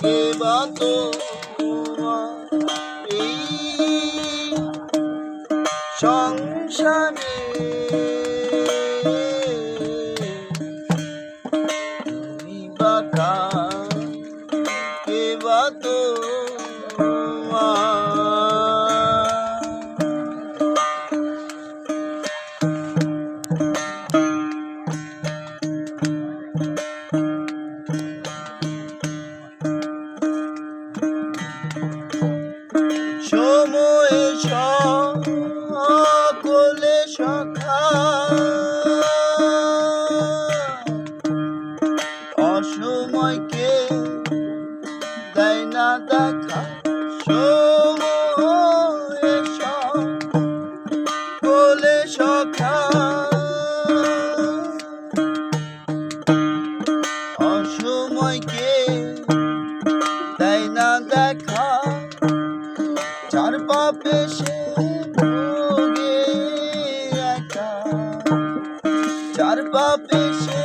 কে বা তোমার এই সংসারে তুমি বা কার, কে বা তোমার সময়ে সকলে সখা অসময়কে দেয় না দেখা সময়ে সকলে সখা অসময়কে দেয় না দেখা চার পাপে সে ভোগে একা চার পাপে সে